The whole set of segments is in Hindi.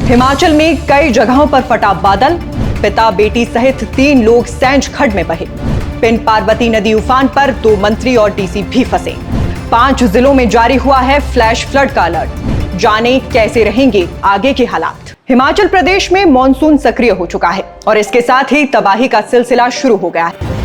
हिमाचल में कई जगहों पर फटा बादल, पिता बेटी सहित 3 लोग सैंज खड्ड में बहे। पिन पार्वती नदी उफान पर 2 मंत्री और डीसी भी फंसे। 5 जिलों में जारी हुआ है फ्लैश फ्लड का अलर्ट। जाने कैसे रहेंगे आगे के हालात। हिमाचल प्रदेश में मॉनसून सक्रिय हो चुका है और इसके साथ ही तबाही का सिलसिला शुरू हो गया है।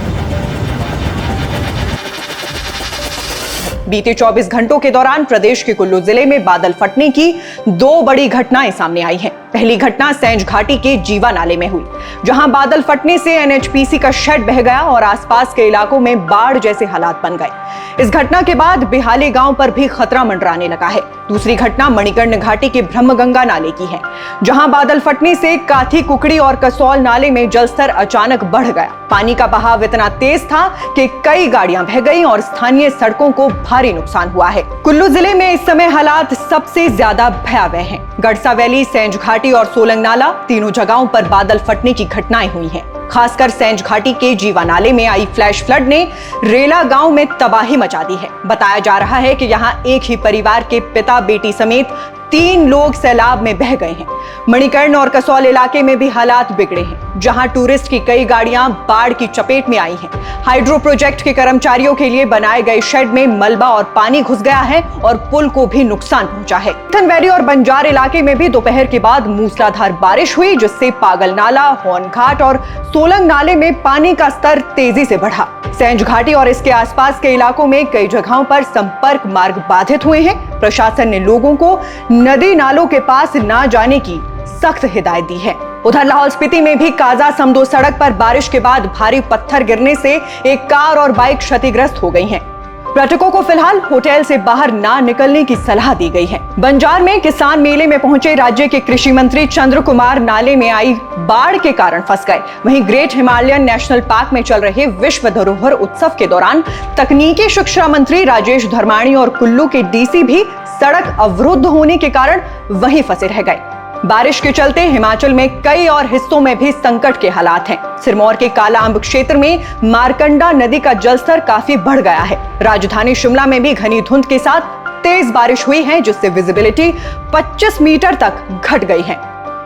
बीते 24 घंटों के दौरान प्रदेश के कुल्लू जिले में बादल फटने की 2 बड़ी घटनाएं सामने आई हैं। पहली घटना सैंज घाटी के जीवा नाले में हुई, जहां बादल फटने से एनएचपीसी का शेड बह गया और आसपास के इलाकों में बाढ़ जैसे हालात बन गए। इस घटना के बाद बिहाली गांव पर भी खतरा मंडराने लगा है। दूसरी घटना मणिकर्ण घाटी के ब्रह्मगंगा नाले की है, जहां बादल फटने से काथी कुकड़ी और कसौल नाले में जलस्तर अचानक बढ़ गया। पानी का बहाव इतना तेज था कि कई गाड़ियां बह गईं और स्थानीय सड़कों को भारी नुकसान हुआ है। कुल्लू जिले में इस समय हालात सबसे ज्यादा भयावह हैं। गड़सा वैली, सैंज घाटी और सोलंग नाला, तीनों जगहों पर बादल फटने की घटनाएं हुई हैं। खासकर सैंज घाटी के जीवा नाले में आई फ्लैश फ्लड ने रेला गांव में तबाही मचा दी है। बताया जा रहा है कि यहां एक ही परिवार के पिता बेटी समेत 3 लोग सैलाब में बह गए हैं। मणिकर्ण और कसौल इलाके में भी हालात बिगड़े हैं, जहां टूरिस्ट की कई गाड़ियां बाढ़ की चपेट में आई हैं। हाइड्रो प्रोजेक्ट के कर्मचारियों के लिए बनाए गए शेड में मलबा और पानी घुस गया है और पुल को भी नुकसान पहुंचा है। थन वैली और बंजार इलाके में भी दोपहर के बाद मूसलाधार बारिश हुई, जिससे पागल नाला, हॉर्न घाट और सोलंग नाले में पानी का स्तर तेजी से बढ़ा। सैंज घाटी और इसके आसपास के इलाकों में कई जगहों पर संपर्क मार्ग बाधित हुए हैं। प्रशासन ने लोगों को नदी नालों के पास न जाने की सख्त हिदायत दी है। उधर लाहौल स्पीति में भी काजा समदो सड़क पर बारिश के बाद भारी पत्थर गिरने से एक कार और बाइक क्षतिग्रस्त हो गई हैं। पर्यटकों को फिलहाल होटल से बाहर ना निकलने की सलाह दी गई है। बंजार में किसान मेले में पहुंचे राज्य के कृषि मंत्री चंद्र कुमार नाले में आई बाढ़ के कारण फंस गए। वहीं ग्रेट हिमालयन नेशनल पार्क में चल रहे विश्व धरोहर उत्सव के दौरान तकनीकी शिक्षा मंत्री राजेश धर्माणी और कुल्लू के डीसी भी सड़क अवरुद्ध होने के कारण वहीं फंसे रह गए। बारिश के चलते हिमाचल में कई और हिस्सों में भी संकट के हालात हैं। सिरमौर के काला अम्ब क्षेत्र में मारकंडा नदी का जलस्तर काफी बढ़ गया है। राजधानी शिमला में भी घनी धुंध के साथ तेज बारिश हुई है, जिससे विजिबिलिटी 25 मीटर तक घट गई है।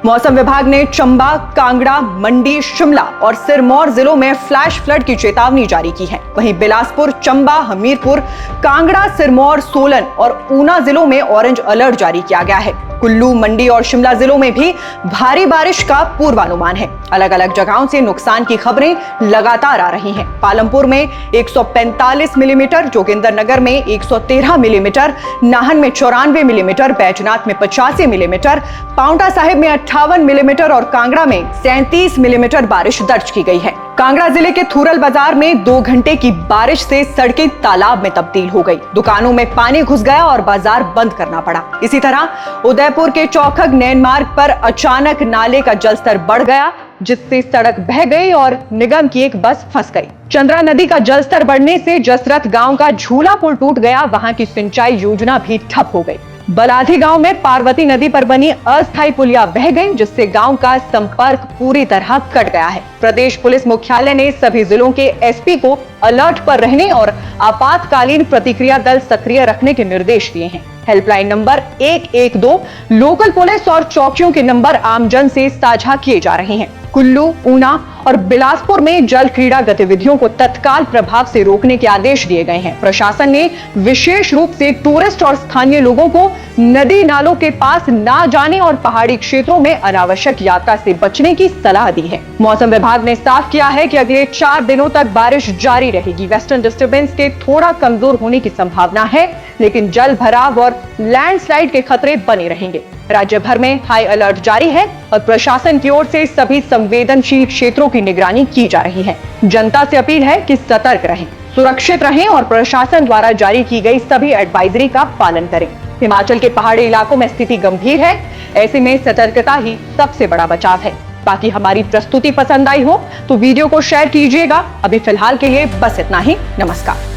मौसम विभाग ने चंबा, कांगड़ा, मंडी, शिमला और सिरमौर जिलों में फ्लैश फ्लड की चेतावनी जारी की है। वहीं बिलासपुर, चंबा, हमीरपुर, कांगड़ा, सिरमौर, सोलन और ऊना जिलों में ऑरेंज अलर्ट जारी किया गया है। कुल्लू, मंडी और शिमला जिलों में भी भारी बारिश का पूर्वानुमान है। अलग अलग जगहों से नुकसान की खबरें लगातार आ रही हैं। पालमपुर में 145 मिलीमीटर, जोगिंदरनगर में 113 मिलीमीटर, नाहन में 94 मिलीमीटर, बैजनाथ में 85 मिलीमीटर, पांवटा साहिब में 58 मिलीमीटर और कांगड़ा में 37 मिलीमीटर बारिश दर्ज की गई है। कांगड़ा जिले के थूरल बाजार में 2 घंटे की बारिश से सड़कें तालाब में तब्दील हो गई। दुकानों में पानी घुस गया और बाजार बंद करना पड़ा। इसी तरह उदयपुर के चौखग नैन मार्ग पर अचानक नाले का जलस्तर बढ़ गया, जिससे सड़क बह गई और निगम की एक बस फंस गई। चंद्रा नदी का जलस्तर बढ़ने से जसरत गांव का झूला पुल टूट गया, वहां की सिंचाई योजना भी ठप हो गई। बलाधी गांव में पार्वती नदी पर बनी अस्थायी पुलिया बह गई, जिससे गांव का संपर्क पूरी तरह कट गया है। प्रदेश पुलिस मुख्यालय ने सभी जिलों के एसपी को अलर्ट पर रहने और आपातकालीन प्रतिक्रिया दल सक्रिय रखने के निर्देश दिए हैं। हेल्पलाइन नंबर 112, लोकल पुलिस और चौकियों के नंबर आमजन से साझा किए जा रहे हैं। कुल्लू, ऊना और बिलासपुर में जल क्रीड़ा गतिविधियों को तत्काल प्रभाव से रोकने के आदेश दिए गए हैं। प्रशासन ने विशेष रूप से टूरिस्ट और स्थानीय लोगों को नदी नालों के पास ना जाने और पहाड़ी क्षेत्रों में अनावश्यक यात्रा से बचने की सलाह दी है। मौसम विभाग ने साफ किया है कि अगले 4 दिनों तक बारिश जारी रहेगी। वेस्टर्न डिस्टर्बेंस के थोड़ा कमजोर होने की संभावना है, लेकिन जल भराव और लैंडस्लाइड के खतरे बने रहेंगे। राज्य भर में हाई अलर्ट जारी है और प्रशासन की ओर से सभी संवेदनशील क्षेत्रों की निगरानी की जा रही है। जनता से अपील है कि सतर्क रहें, सुरक्षित रहें और प्रशासन द्वारा जारी की गई सभी एडवाइजरी का पालन करें। हिमाचल के पहाड़ी इलाकों में स्थिति गंभीर है, ऐसे में सतर्कता ही सबसे बड़ा बचाव है। बाकी हमारी प्रस्तुति पसंद आई हो तो वीडियो को शेयर कीजिएगा। अभी फिलहाल के लिए बस इतना ही। नमस्कार।